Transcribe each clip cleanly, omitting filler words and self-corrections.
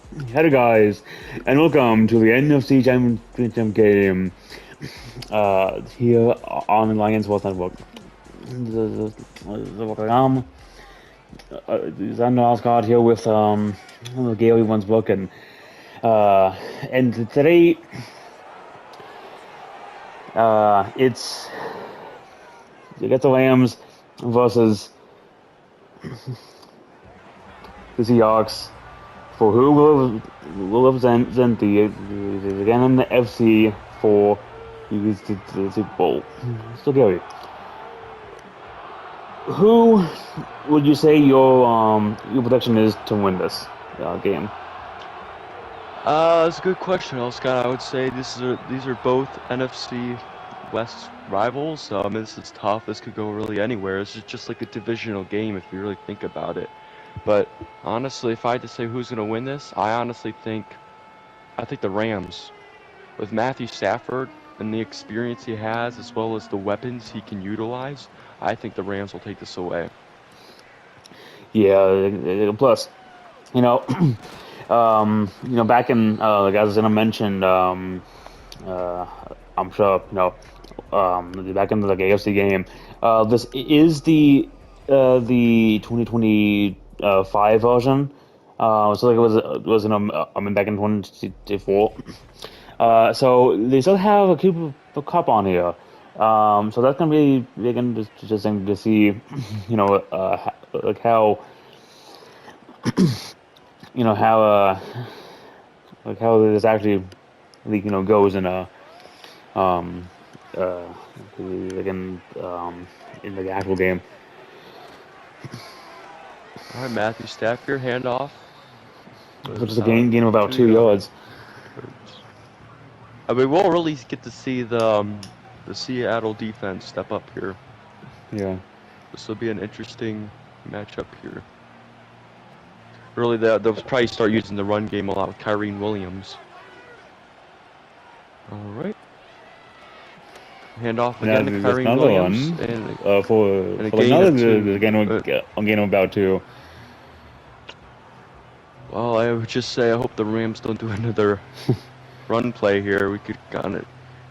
Hello, guys, and welcome to the NFC Championship game here on the Lions Sports Network. I'm Asgard here with Gary One's book, and today it's you get the Rams versus the Seahawks. For who will represent the again in the FC for the Super Bowl. So Gary, who would you say your prediction is to win this game? That's a good question, Scott. I would say these are both NFC West rivals. This is tough. This could go really anywhere. This is just like a divisional game if you really think about it. But honestly, if I had to say who's going to win this, I think the Rams. With Matthew Stafford and the experience he has, as well as the weapons he can utilize, I think the Rams will take this away. Yeah, plus, you know, back in like as I mentioned, I'm sure back in the like, AFC game. This is the 2025 version. So like it was back in 2024. So they still have a Cooper Cup on here. So that's gonna be again just interesting to see, like how how like how this actually goes in a uh again in the actual game. All right, Matthew Stafford, handoff. Which is a gain of about 2 yards. I mean, we'll really get to see the Seattle defense step up here. Yeah. This will be an interesting matchup here. Really, they'll probably start using the run game a lot with Kyrene Williams. All right. Handoff again to Kyrene Williams. For another gain of about 2. Well, I would just say I hope the Rams don't do another run play here. We could kind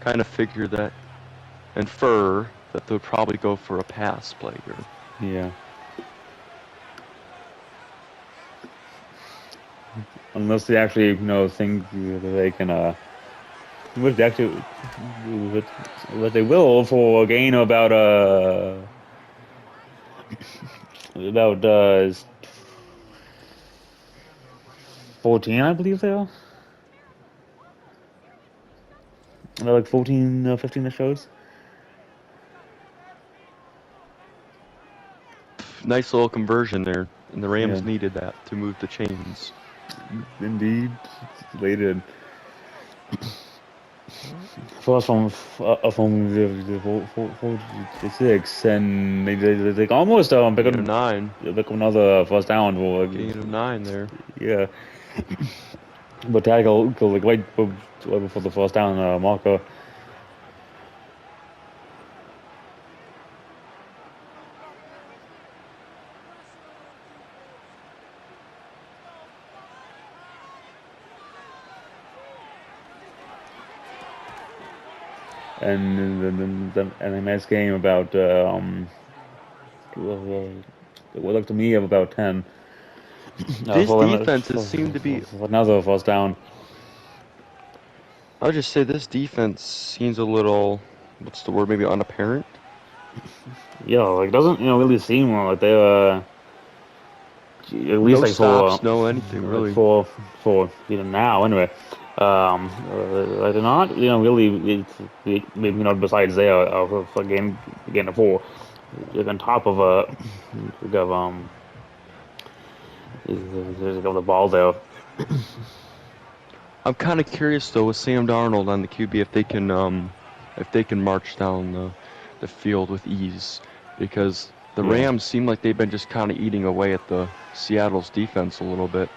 of figure that, infer that they'll probably go for a pass play here. Yeah. Unless they actually think that they can what they will for a gain of about 14, I believe they are. About like 14, 15 it shows. Nice little conversion there, and the Rams needed that to move the chains. Indeed, they did. First from 46, and they almost pick up 9. Pick up another first down for gain of 9 there. Yeah, but tackle like right before the first down marker. And a nice game about what looked to me of about 10. These defenses seem to be another first down. I would just say this defense seems a little, what's the word, maybe unapparent. Yeah, like doesn't really seem like they're at least no like stops, no anything really for now anyway. They're not really besides there again a 4 on top of the ball there. I'm kind of curious though with Sam Darnold on the QB if they can march down the field with ease, because the Rams seem like they've been just kind of eating away at the Seattle's defense a little bit.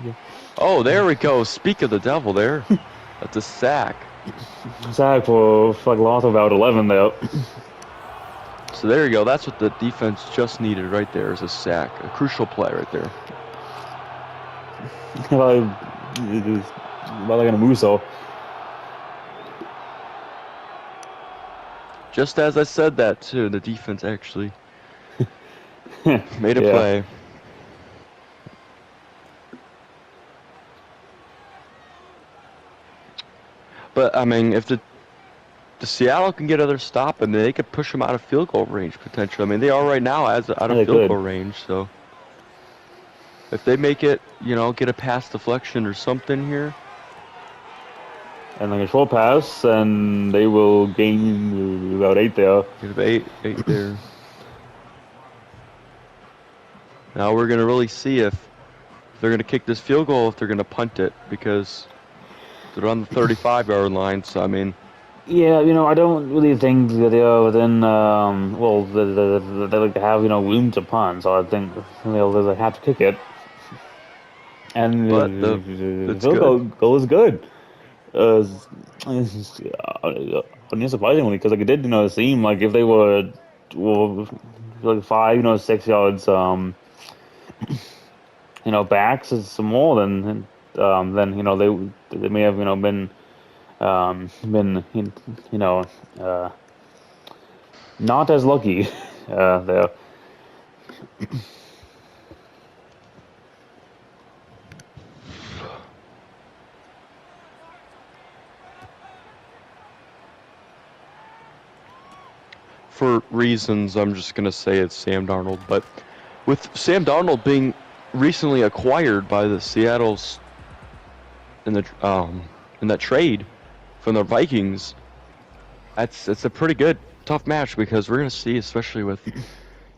Yeah. Oh, there we go. Speak of the devil there. That's a sack. Sack for like loss of about 11 there. So there you go. That's what the defense just needed right there, is a sack. A crucial play right there. About like a Muso. Just as I said that too, the defense actually made a Yeah. play. But I mean, if the Seattle can get others stop, and they could push them out of field goal range potentially. I mean, they are right now out Yeah, of they field could. goal range. So if they make it, get a pass deflection or something here. And like a short pass, and they will gain about 8 there. Get eight there. Now we're gonna really see if they're gonna kick this field goal, if they're gonna punt it, because they're on the 35-yard line. So I mean, Yeah, I don't really think that they are within, well, they like to have, room to punt, so I think they'll have to kick it. And but the it's field good. goal is good. Unsurprisingly, because like it did, seem like if they were, well, like 5, 6 yards, backs is some more than they may have, been, uh, not as lucky, there. For reasons, I'm just gonna say it's Sam Darnold. But with Sam Darnold being recently acquired by the Seattle's in that trade from the Vikings, it's a pretty good tough match, because we're gonna see, especially with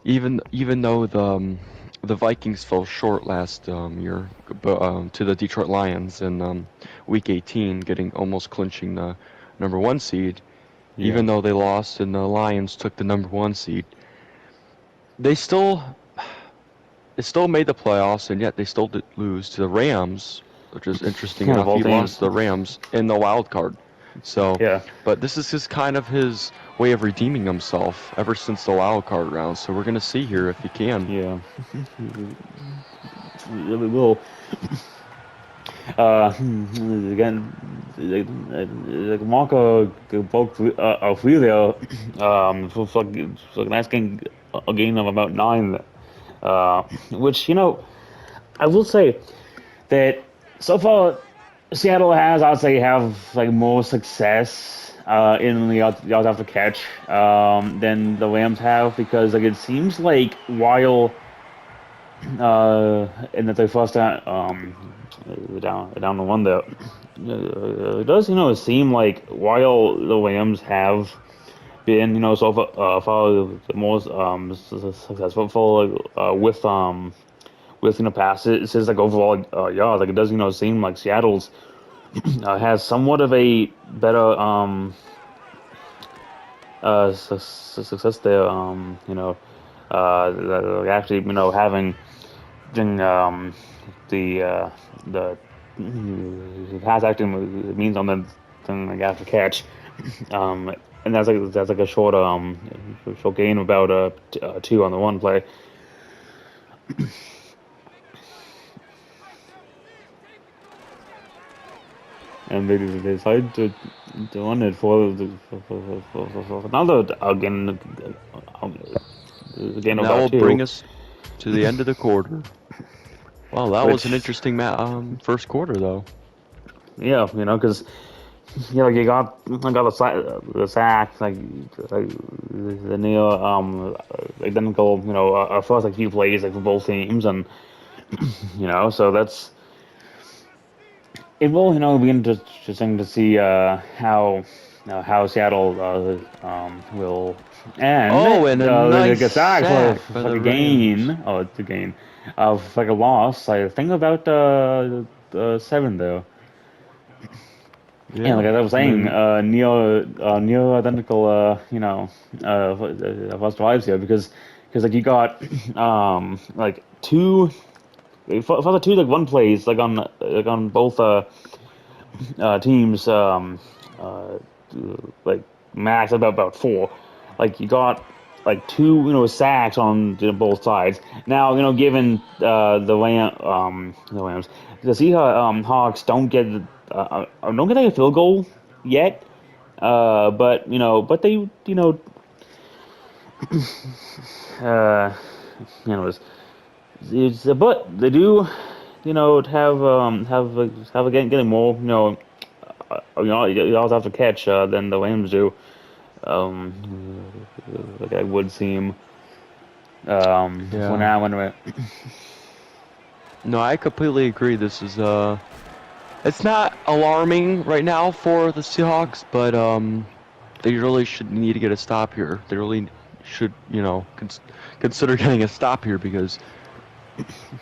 even though the Vikings fell short last year to the Detroit Lions in Week 18, getting almost clinching the number 1 seed. Yeah. Even though they lost and the Lions took the number 1 seed, they still made the playoffs, and yet they still did lose to the Rams, which is interesting Kind of enough. all He lost teams. to the Rams in the wild card. So, Yeah. but this is his kind of his way of redeeming himself ever since the wild card round. So we're gonna see here if he can. Yeah. Really will. Again, like Marco broke Aurelio, for like a nice game, a gain of about 9, which I will say that so far Seattle has, I'd say, have like more success in the yards after catch than the Rams have, because like it seems like while and that they first down the one there. It does seem like while the Rams have been so far the most successful with passes, like overall yards, like it does seem like Seattle's has somewhat of a better success there, actually having the the pass acting means on the thing like after catch, and that's like a short gain about 2 on the one play. And they decide to run it for another again And that about will 2, bring us to the end of the quarter. Wow, that was an which interesting first quarter though. yeah, because like you got the sack, like the near identical, first like few plays like for both teams, and so that's it will be interesting to see how Seattle will end. Oh, and a They nice get sacked sack for by like the a Rams. gain, it's a gain of like a loss. I think about 7 though. And Yeah, like as I was I saying, mean, near identical, first drives here, because like you got like two for the two like one plays like on both teams, uh, like max about 4. Like you got like 2 sacks on both sides. Now given the Rams, the Seahawks Hawks don't get a field goal yet. But they uh, it's, but they do have getting more you always have to catch than the Rams do. Um, like I would seem. For Yeah. now, anyway. No, I completely agree. This is it's not alarming right now for the Seahawks, but they really should need to get a stop here. They really should, consider getting a stop here because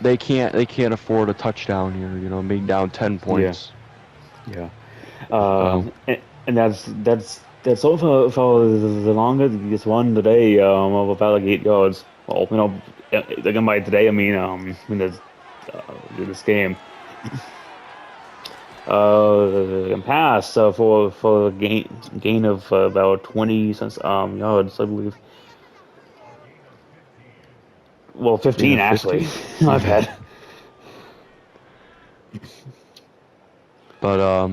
they can't afford a touchdown here. Being down 10 Yeah, points. yeah. So And that's all for the longest one today. Of about like 8 yards. Well, again by today I mean in this game. And pass for a gain of about 20 yards, I believe. Well, yeah, 15 actually. 15. My bad. But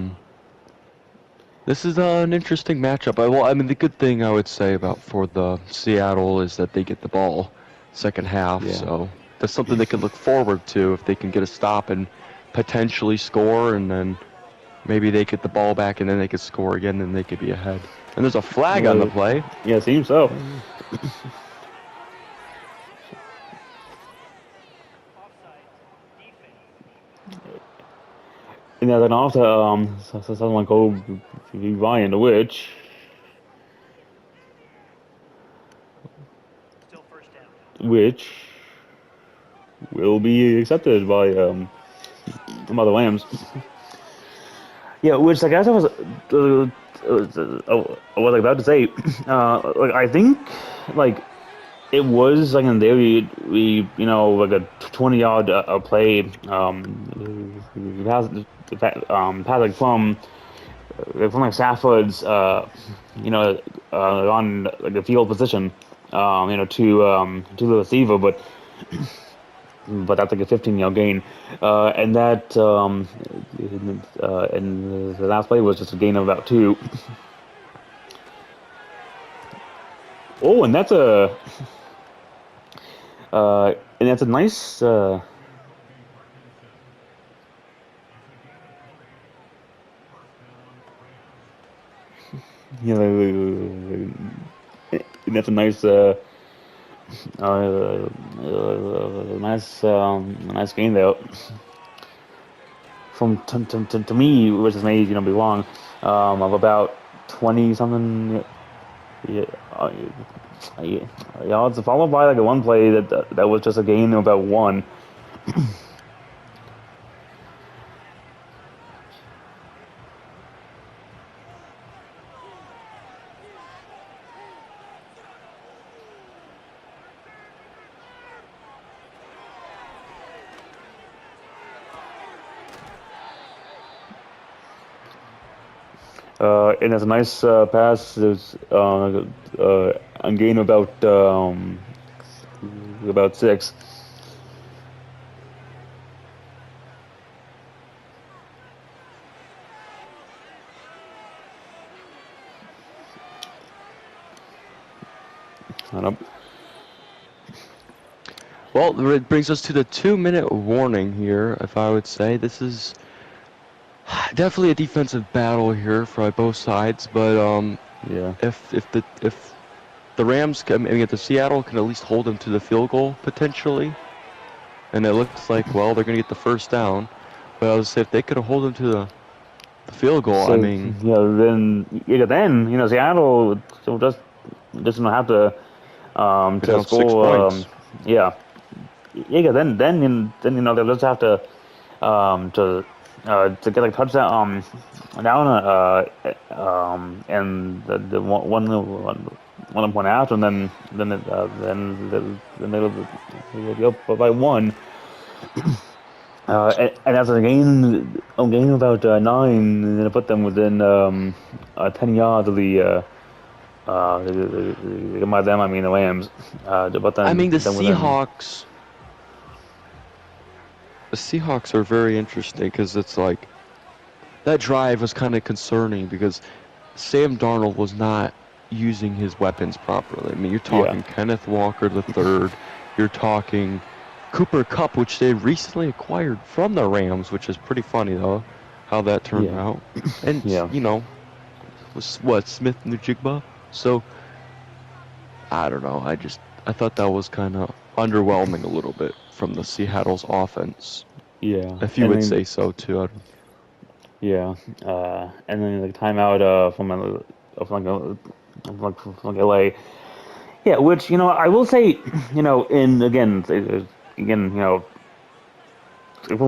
this is an interesting matchup. Well, I mean, the good thing I would say about for the Seattle is that they get the ball second half, Yeah. so that's something they can look forward to if they can get a stop and potentially score, and then maybe they get the ball back and then they could score again and they could be ahead. And there's a flag on the play. Yeah, it seems so. And then after someone go Ryan, which will be accepted by the Lambs. Yeah, which I guess I was about to say. Like I think like it was like in there we like a 20-yard play pass like from like Stafford's on like a field position to the receiver, but that's like a 15-yard gain, and and the last play was just a gain of about 2. Oh, and that's a nice and that's a nice nice game there from to me, which is maybe be wrong, of about 20 something. Yeah, yeah, yards, followed by like a one play that was just a gain of about 1. And it's a nice pass. There's a gain of about 6. I don't- Well, it brings us to the 2-minute warning here, if I would say. This is definitely a defensive battle here for both sides, but Yeah. if the Rams can, I mean, if the Seattle can at least hold them to the field goal potentially, and it looks like, well, they're gonna get the first down. But I would say if they could hold them to the field goal, I So mean, then Seattle will just don't have they're to down 6 score points. yeah. Then they'll just have to get like touchdown down and the one point after, and then they'll be up by 1. And that's a gain about 9, and then put them within 10 yards of the By them, I mean the Rams. But I then, mean, then within, the Seahawks are very interesting because it's like that drive was kind of concerning because Sam Darnold was not using his weapons properly. I mean, you're yeah, talking Kenneth Walker the third, you're talking Cooper Kupp, which they recently acquired from the Rams, which is pretty funny though, how that turned yeah, out. And yeah, was what Smith Njigba. So I don't know. I thought that was kind of underwhelming a little bit from the Seattle's offense, yeah. if you And would then say so too. yeah, and then the timeout from like LA. Yeah, which I will say, in again, for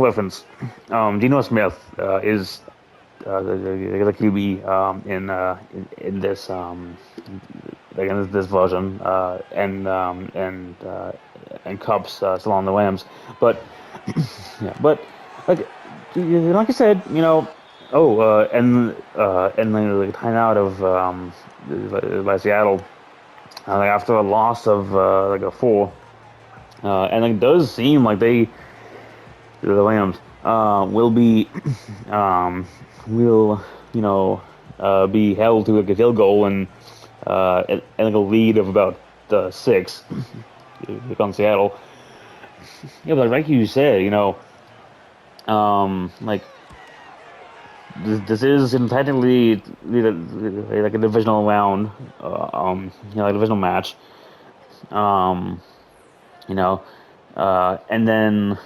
reference, Geno Smith is the QB in this again this version, and Cubs still on the Rams, but yeah, but like like you said, and then the timeout of by Seattle, like after a loss of like a four, and it does seem like the Rams will be um, will be held to like a field goal and like a lead of about six on Seattle. Yeah, but like you said, like this is technically like a divisional round, a divisional match. Um, you know, and then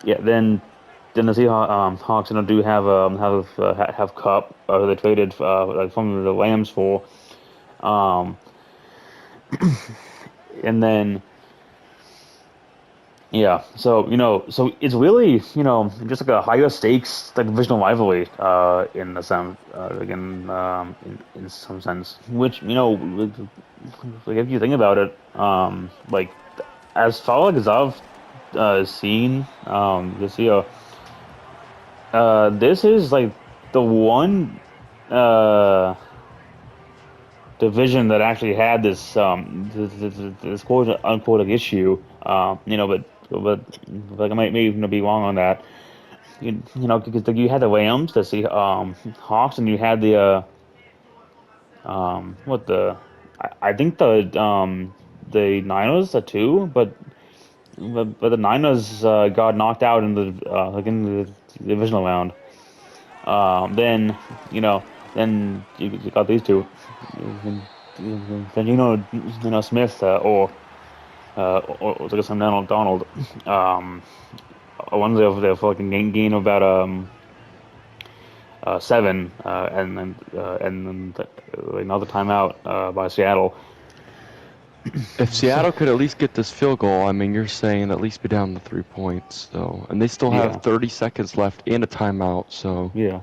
yeah, then the Seahawks Hawks do have Cup they traded like from the Rams for, um, and then yeah, so so it's really just like a higher stakes like divisional rivalry in the sense again in some sense, which like if you think about it, like as far as I've seen this year, this is like the one uh division that actually had this quote unquote like, issue. But I might maybe be wrong on that. Because like, you had the Rams, Hawks, and you had what I think the Niners too, but the Niners got knocked out in the divisional round. Then then you got these two. Then Smith or like some Donald. One of their fucking gain of about seven, and another timeout by Seattle. If So Seattle could at least get this field goal, I mean, you're saying at least be down to 3 points, so, and they still have yeah, 30 seconds left and a timeout, so, yeah,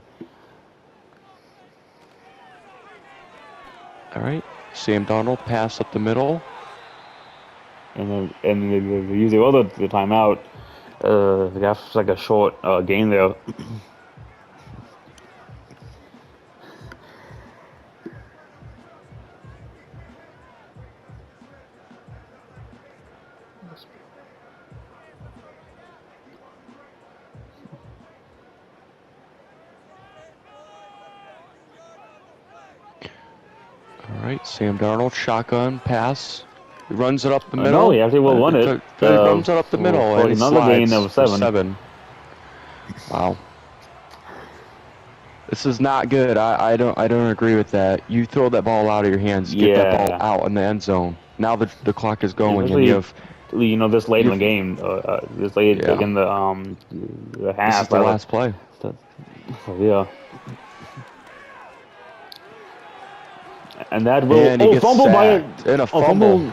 all right. Sam Darnold pass up the middle. and they use the timeout. They have like a short gain there. All right, Sam Darnold, shotgun pass. He runs it up the No, middle. he actually will run it He runs it up the middle, for and he another gain slides of for seven. 7. Wow. This is not good. I don't agree with that. You throw that ball out of your hands, get that ball Yeah, out in the end zone. Now the clock is going, and especially this late in the you've game, this late like yeah. in the This is half the rather. last play. So, yeah, and that will And he gets fumble by sacked. And a fumble. fumble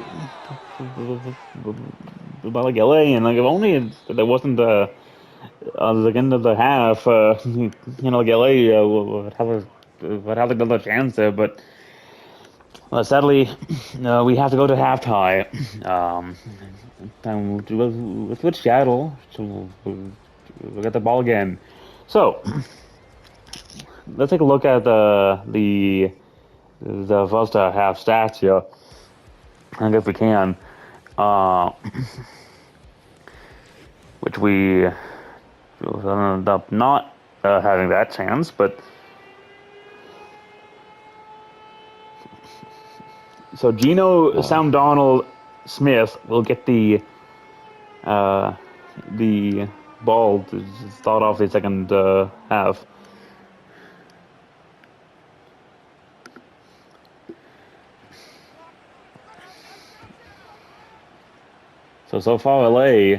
by like LA, and like if only there wasn't the end of the half, like LA would have another chance there, but sadly, we have to go to halftime. Time with Seattle, so we'll get the ball again. So let's take a look at the the first half stats here. I guess we can, which we ended up not having that chance, but so Geno, Sam Donald, Smith will get the ball to start off the second half. So far, LA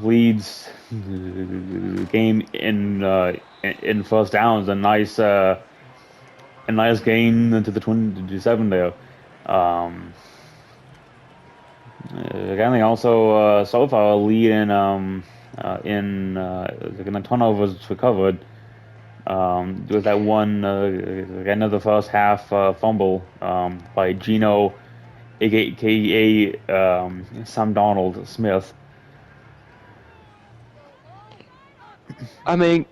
leads the game in first downs. A nice gain into the 27 there. Again, they also so far lead in the turnovers recovered. With that one end of the first half fumble by Geno, aka Sam Donald Smith. I mean,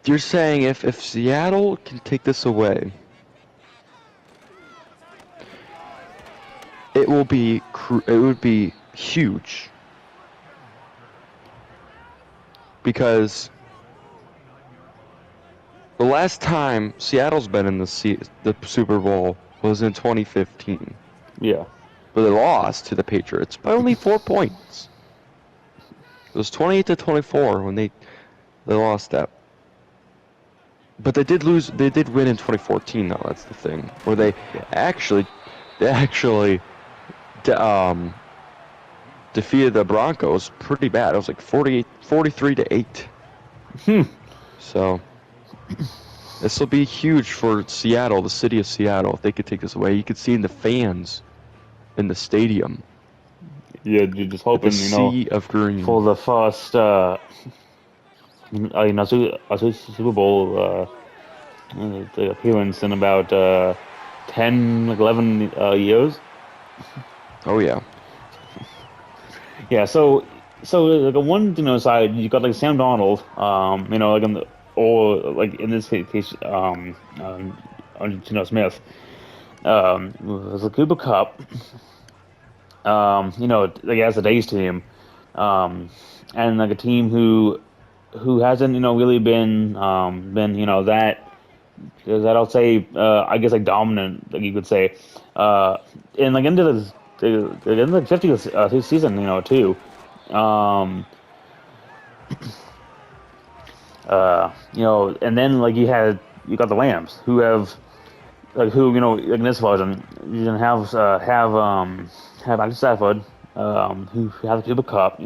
you're saying if Seattle can take this away, it would be huge, because the last time Seattle's been in the Super Bowl was in 2015. Yeah. But they lost to the Patriots by only 4 points. It was 28-24 when they lost that. But they did lose. They did win in 2014, though. That's the thing, where they actually defeated the Broncos pretty bad. It was like 43-8. So this will be huge for Seattle, the city of Seattle, if they could take this away. You could see in the fans in the stadium. Yeah, you're just hoping, sea of green. For the first, Super Bowl the appearance in about 10, 11 years. Oh yeah. Yeah. So like on one side, you got like Sam Donald, like in this case, Smith, there's a Cooper Cup. Like as a day's team, and like a team who hasn't really been that I'll say I guess like dominant, like you could say, and like into the 50th season too, and then like you got the Lambs who have like like in this version you can have Matthew Stafford, who have the Cooper Cup,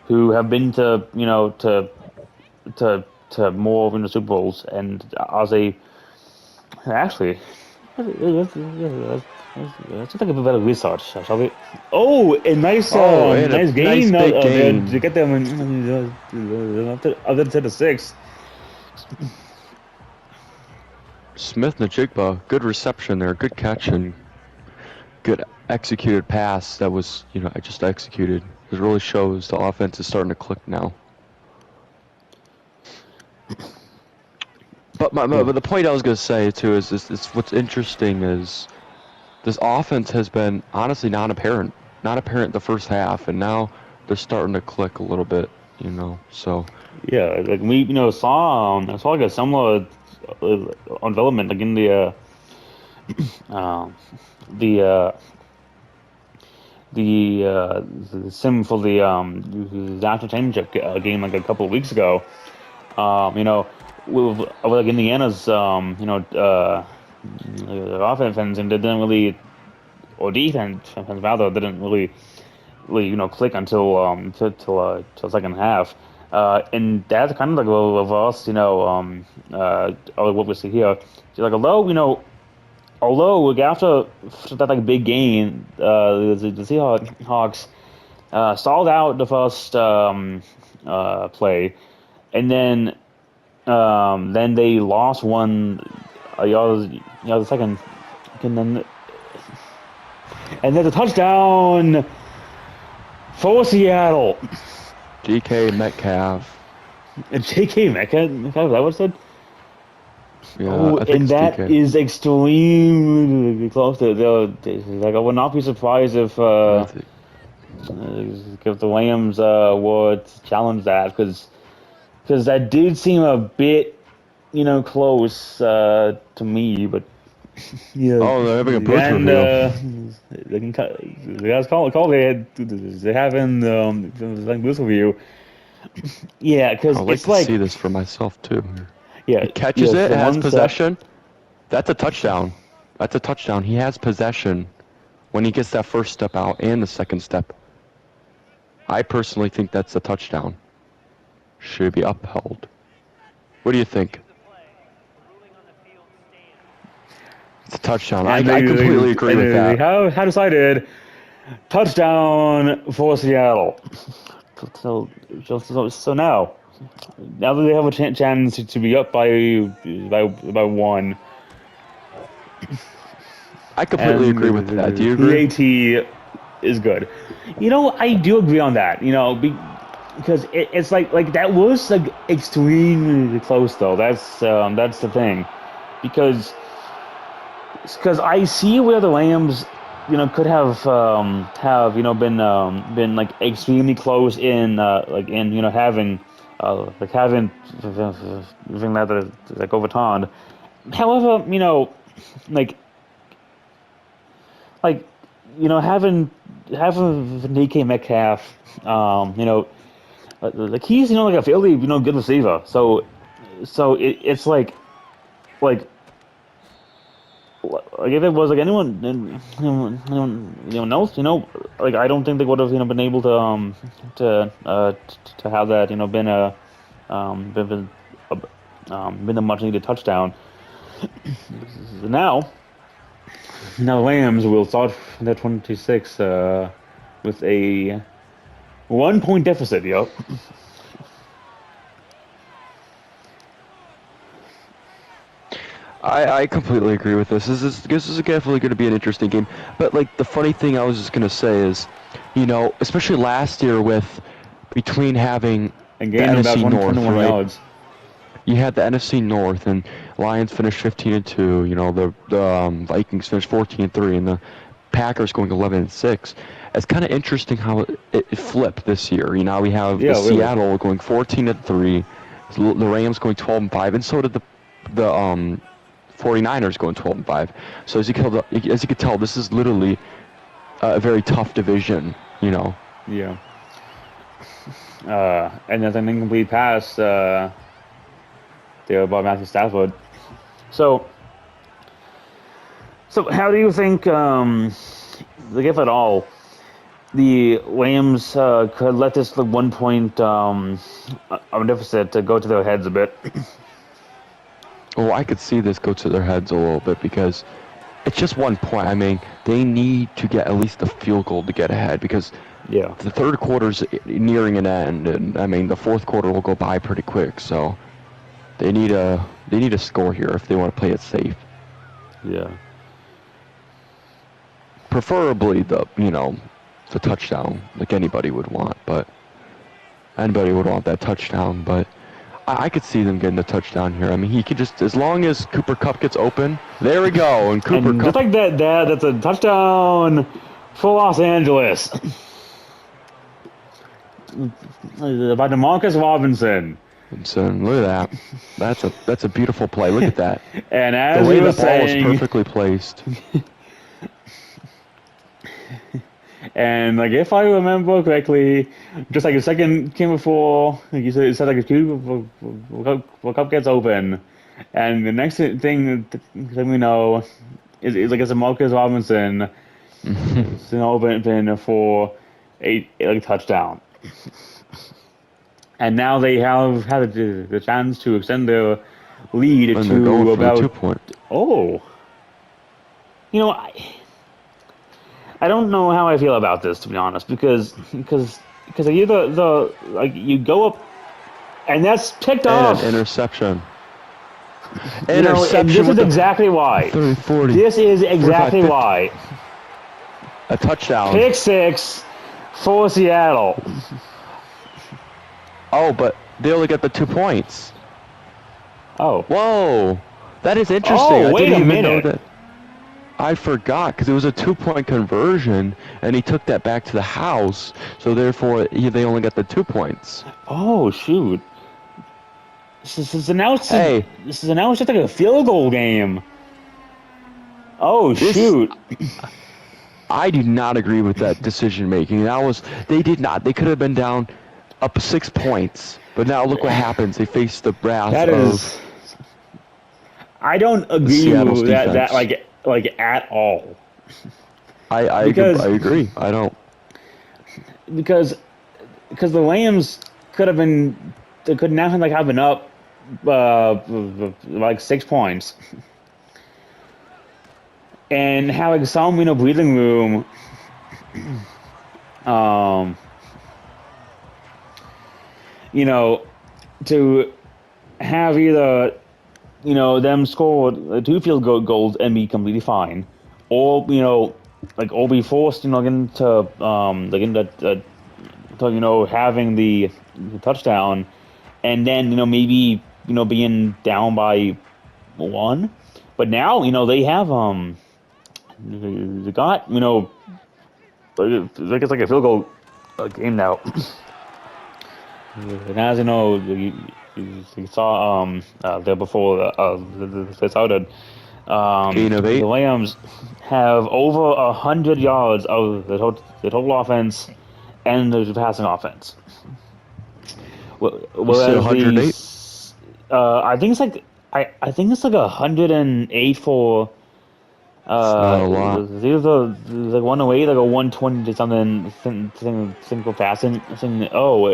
who have been to more Super Bowls, and as a actually let's take a bit of research, shall we? Oh, a nice nice gain there to get them other to the 6. Smith-Njigba, good reception there, good catch, and good executed pass that was, I just executed. It really shows the offense is starting to click now. But but the point I was going to say too is what's interesting is this offense has been honestly not apparent the first half, and now they're starting to click a little bit, So yeah, like we saw like a similar development like in the sim for the national championship game like a couple of weeks ago. With like Indiana's offense, and they didn't really, or defense rather, didn't really click until till second half. And that's kind of like a reverse, what we see here. So like although like after that like big gain, the Seahawks stalled out the first play, and then they lost one, the second, and there's a touchdown for Seattle. DK Metcalf. And JK Metcalf, is that what it said? Yeah, Oh, I think and it's that DK. is extremely close to like I would not be surprised I think. if the Rams were to challenge that because that did seem a bit close to me, but yeah, Oh, they're having a booth and reveal. they can the guys call they having like this review, yeah, I because would like it's to see like this for myself too. yeah He catches yeah it, the has ones that possession. That's a touchdown. That's a touchdown. He has possession when he gets that first step out and the second step. I personally think that's a touchdown. Should be upheld. What do you think? It's a touchdown. and I completely agree with they that. have decided touchdown for Seattle. So, so now that they have a chance to be up by one, I completely and agree with that. Do you agree? PAT is good. I do agree on that. Because it's like that was like extremely close though. That's the thing, because I see where the Lambs, could have been like extremely close in like in having having that like overturned. However, like like having DK Metcalf, like he's like a fairly good receiver. So it's like if it was like anyone else, like I don't think they would have been able to have that been a been been a much needed touchdown. Now now Lambs will start the 26 with a 1 point deficit. Yo. I completely agree with this. This is definitely going to be an interesting game. But like the funny thing I was just going to say is, especially last year with between having And the gained about NFC North, 21 right? yards. You had the NFC North and Lions finished 15-2. The Vikings finished 14-3, and the Packers going 11-6. It's kind of interesting how it flipped this year. We have the Yeah, really. Seattle going 14-3, the Rams going 12-5, and so did the 49ers going 12-5. So as you could tell, this is literally a very tough division. Yeah. And that's an incomplete pass there by Matthew Stafford. So, how do you think, like if at all, the Rams could let this 1 point deficit go to their heads a bit? Well, I could see this go to their heads a little bit because it's just 1 point. I mean, they need to get at least a field goal to get ahead because Yeah. the third quarter's nearing an end, and I mean the fourth quarter will go by pretty quick. So they need a score here if they want to play it safe. Yeah. Preferably the touchdown, like anybody would want, but anybody would want that touchdown. But I could see them getting the touchdown here. I mean, he could just, as long as Cooper Kupp gets open, there we go. And Cooper And Kupp, just like that, Dad, that's a touchdown for Los Angeles by DeMarcus Robinson. so look at that. That's a beautiful play. Look at that. And The as way we the were ball was saying, perfectly placed. and like if I remember correctly, just like a second came before, like you said like a cup gets open, and the next thing that we know is like it's a Marcus Robinson, it's an open for a touchdown, and now they have had the chance to extend their lead And they're going to for the about 2 point. oh, you know I don't know how I feel about this, to be honest, because you the like you go up and that's picked And an off. interception. And Interception this is with the exactly why. 30, 40, This is 45, exactly 50. why. A touchdown. Pick six for Seattle. Oh, but they only get the 2 points. Oh, Whoa. That is interesting. Oh, I wait didn't a even know minute. that. I forgot because it was a 2-point conversion, and he took that back to the house. So therefore, they only got the 2 points. Oh, shoot. Hey, This is announced just like a field goal game. Oh, this shoot. I do not agree with that decision making. They did not. They could have been down up 6 points, but now look what happens. They face the wrath That of is. I don't the agree Seattle's with that defense. like at all. I Because agree. I don't. because because the Rams could have been they could now have been up like 6 points and have like some breathing room um you know to have either them score two field goals and be completely fine, or or be forced again to to having the touchdown, and then maybe being down by one. But now they have they got like it's like a field goal game now. And as you saw there before they started, Gain of the 8. Rams have over 100 yards of the total offense and the passing offense. You said Whereas 108. I think it's like I think it's like 108 for It's not a lot. it's either like 108 like a 120 something single passing thing. Oh,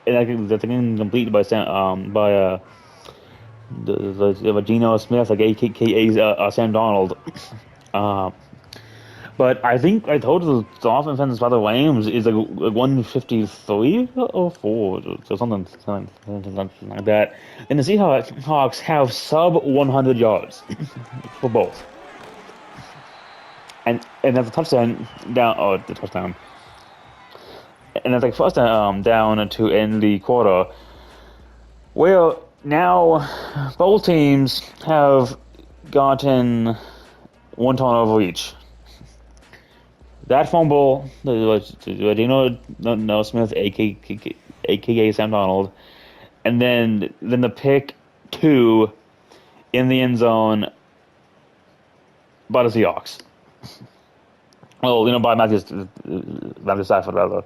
and I think that's incomplete by Geno Smith, like AKA Sam Donald. Uh, but I think I told the offense by the Rams is like 153 or four or something like that. And the Seahawks have sub 100 yards for both. And that's a touchdown down. Oh, the touchdown. And it's like first down to end the quarter. Well, now both teams have gotten one turnover each. That fumble, no Smith, aka Sam Donald, and then the pick two in the end zone by the Seahawks. Well, by Matthew Stafford rather,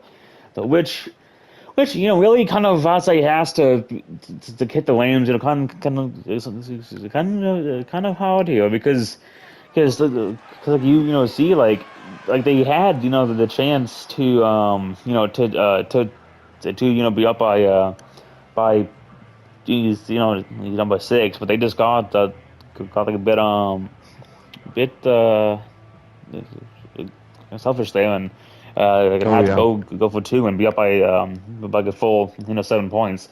so which really kind of I'd say has to hit the Rams kind of hard here because like see like they had the chance to to be up by geez by six, but they just got like a bit selfish there, and like it Oh had to yeah. go for two and be up by the full 7 points.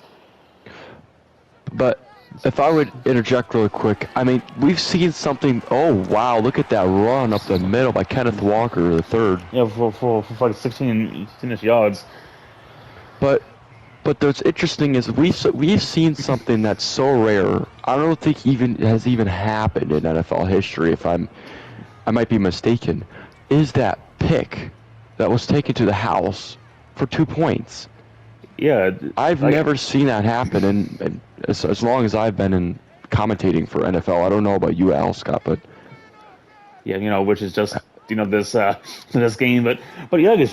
But if I would interject really quick, I mean, we've seen something. Oh wow, look at that run up the middle by Kenneth Walker, the third. For like 16 yards. But what's interesting is we've seen something that's so rare. I don't think even happened in NFL history. If I might be mistaken. Is that pick that was taken to the house for 2 points? Yeah, I've like never seen that happen, and as long as I've been in commentating for NFL. I don't know about you, Al Scott, but yeah, which is just this this game, but yeah, as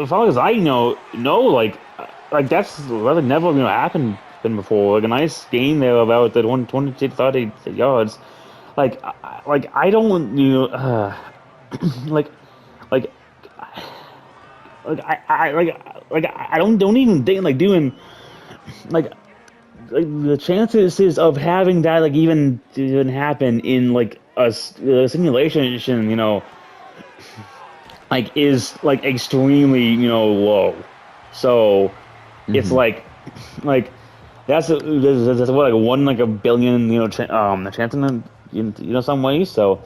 far as I like that's never happened before. Like a nice game there about the 120 to 30 yards. Like I don't like like I don't even think like doing like the chances is of having that like even happen in like a simulation, like is like extremely low. So it's mhm. like that's what like one like a billion chance in some ways. So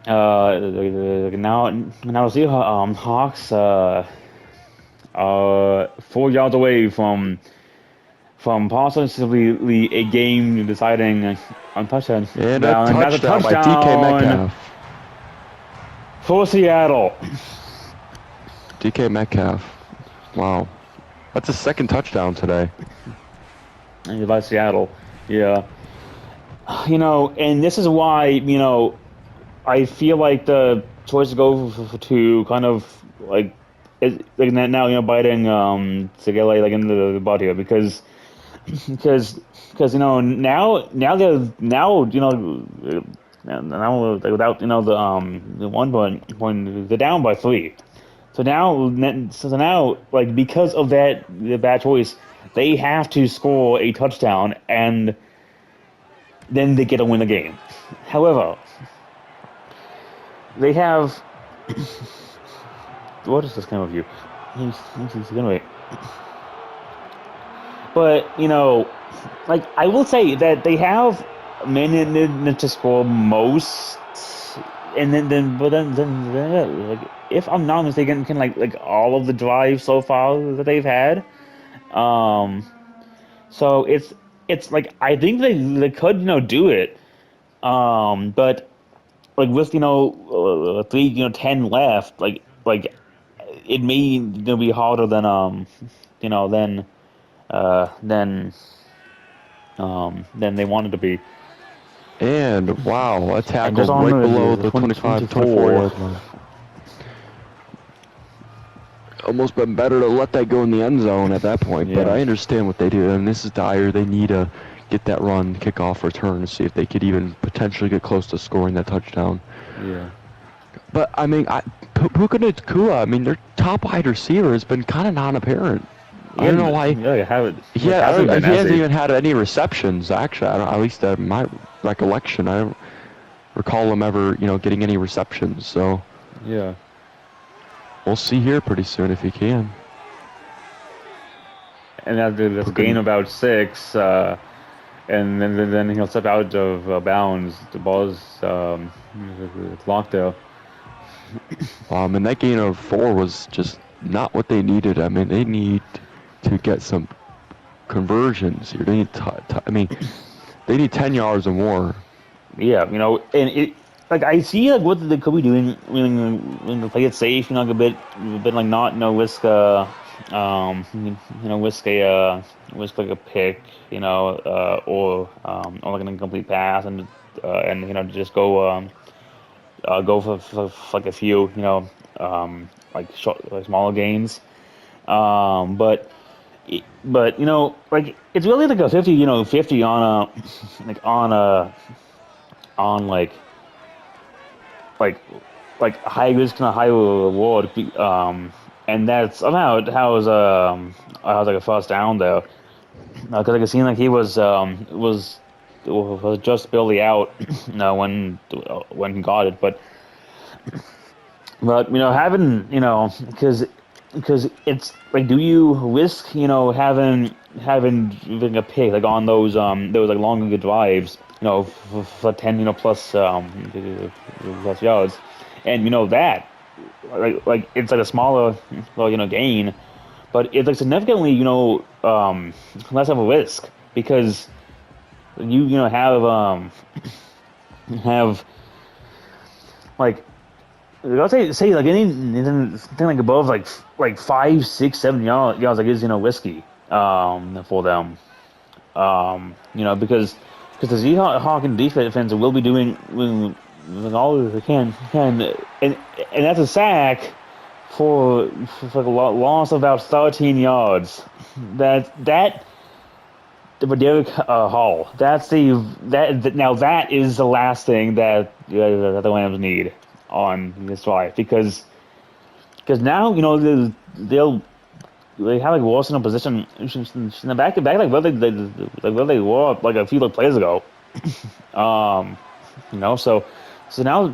now see Hawks 4 yards away from possibly a game deciding on touchdown. And a Now, and that's a touchdown by DK touchdown Metcalf. for Seattle. DK Metcalf. Wow. That's his second touchdown today. And by Seattle, yeah. And this is why I feel like the choice to go to kind of like now biting to get like into the butt here because now like, without the 1 point they're down by 3. So now like because of the bad choice, they have to score a touchdown and then they get to win the game. However, they have what is this kind of view? Anyway, but like I will say that they have managed to score most, and then like if I'm not mistaken, can like all of the drives so far that they've had. So it's like I think they could do it. But like with 3 10 left, like it may be harder than you know than they wanted to be. And wow, a And tackle just on right below the the 25, 24-yard line. Almost been better to let that go in the end zone at that point, but Yeah. I understand what they do. And this is dire. They need to get that run, kickoff, return to see if they could even potentially get close to scoring that touchdown. Yeah. But I mean, Puka Nacua, I mean, their top wide receiver has been kind of non-apparent. I don't know why. Yeah, you have it. He hasn't even had any receptions. Actually, at least my recollection, I don't recall him ever, getting any receptions. So Yeah. we'll see here pretty soon if he can. And that's a gain about 6, and then he'll step out of bounds. The ball's it's locked there. And that gain of 4 was just not what they needed. I mean, they need to get some conversions here. They need they need 10 yards or more. Yeah, and it like I see like what they could be doing when they play it safe, like a bit like not risk risk like a pick, or like an incomplete pass and just go for like a few like smaller gains, but like it's really like a 50 on a on like high risk and a high reward, and that's somehow how was like a first down there, because like it seemed like he was just barely out when he got it, but having because it's like, do you risk having a pick like on those like longer drives for 10 plus plus yards, and that like it's like a smaller gain, but it's like significantly less of a risk, because you have like I'll say like anything like above like 5, 6, 7 yards like is risky for them, because the Seahawks defense will be doing all they can, and that's a sack for a loss of about 13 yards. That for Derek Hall. Now that is the last thing that the Rams need on this drive, because now they have like Wilson in a position in the back like where they were like a few plays ago. So now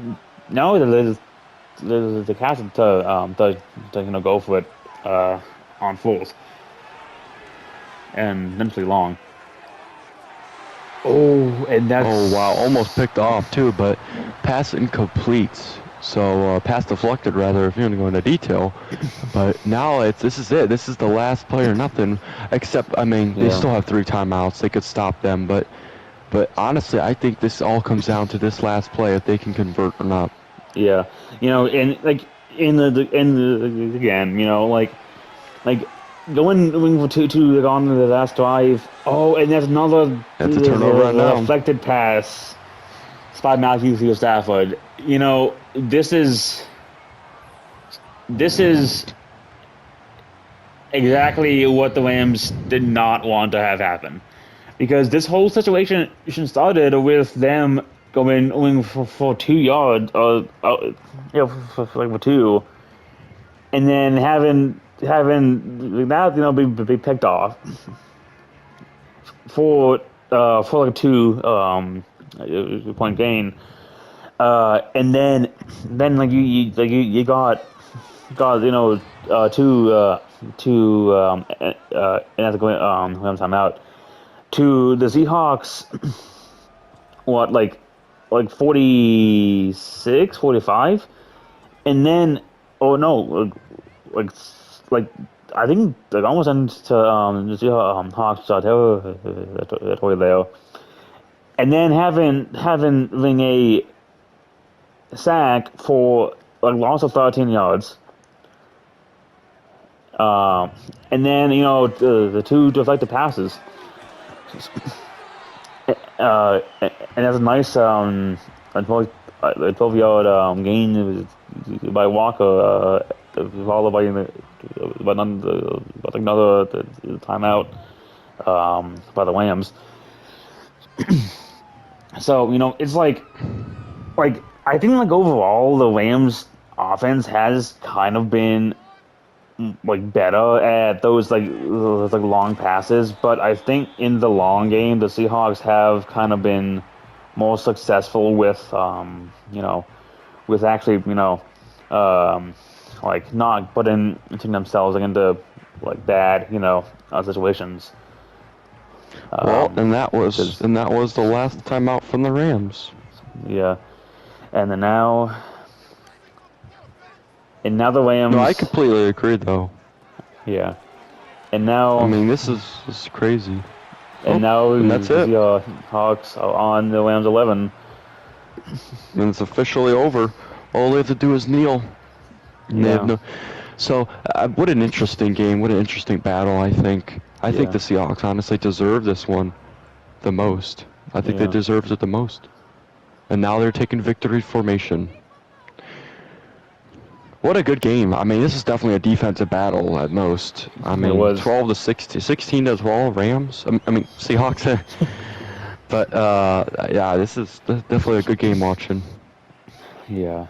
the Cats to go for it on fulls and mentally long. Oh, and that's wow, almost picked off too, but pass incomplete. So pass deflected, rather, if you're going to go into detail. But now this is it. This is the last play or nothing. Except, I mean, they Yeah. still have 3 timeouts. They could stop them. But honestly, I think this all comes down to this last play, if they can convert or not. Yeah. And like in the again, like going for two like on the last drive. Oh, and there's another It's a turnover on down. deflected pass. Spot Matthews to Stafford. This is exactly what the Rams did not want to have happen, because this whole situation started with them going for 2 yards, for two, and then having that be picked off for like a point gain, and then like you got two and that's going one time out to the Seahawks. What, like 46, 45, and then oh no, like like I think like almost into the Seahawks territory there, and then having a sack for a loss of 13 yards. And then the two deflected passes, and that's a nice 12-yard gain by Walker, followed by another timeout by the Rams. So it's like I think like overall the Rams offense has kind of been like better at those like long passes, but I think in the long game the Seahawks have kind of been more successful with actually like not putting themselves like, into like bad situations. Well, and that was 'Cause, the last timeout from the Rams. yeah, and then now the Rams. No, I completely agree, though. Yeah, and now I mean, this is crazy. and now and that's it. the Hawks are on the Rams 11. And it's officially over. All they have to do is kneel. And they have Yeah. So, what an interesting game. What an interesting battle, I think. I think Yeah. the Seahawks honestly deserve this one the most. I think they Yeah. deserved it the most. And now they're taking victory formation. What a good game. I mean, this is definitely a defensive battle at most. I mean, It was. 12 to 16, 16 to 12 Rams. I mean, Seahawks. But, yeah, this is definitely a good game watching. Yeah.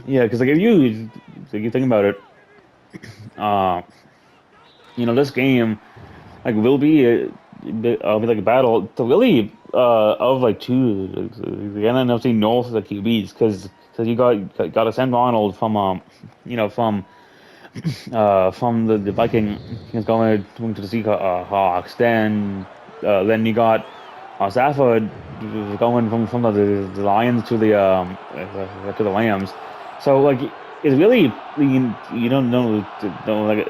Yeah, because like if you think about it, uh, this game like will be like a battle to really of like two the NFC North the QBs, because you got a Sam Donald from the Vikings going to the Seahawks. Then you got Stafford going from the Lions to the Rams. So like it's really you don't know like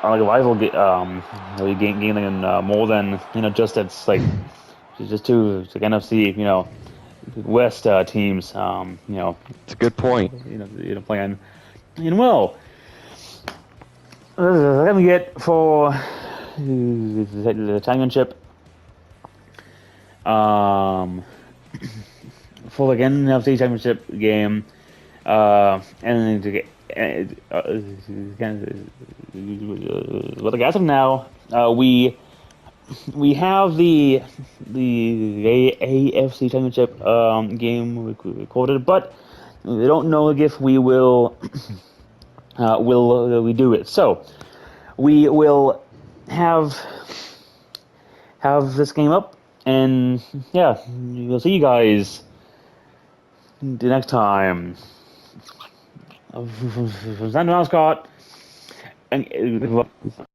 a rival gaining more than just it's like just two like NFC West teams It's a good point. playing. And well, let me get for the championship. For the NFC championship game, and to get but as of now, we have the AFC championship game recorded, but we don't know if we will we do it. So we will have this game up, and yeah, we'll see you guys the next time. From Sandra Scott, and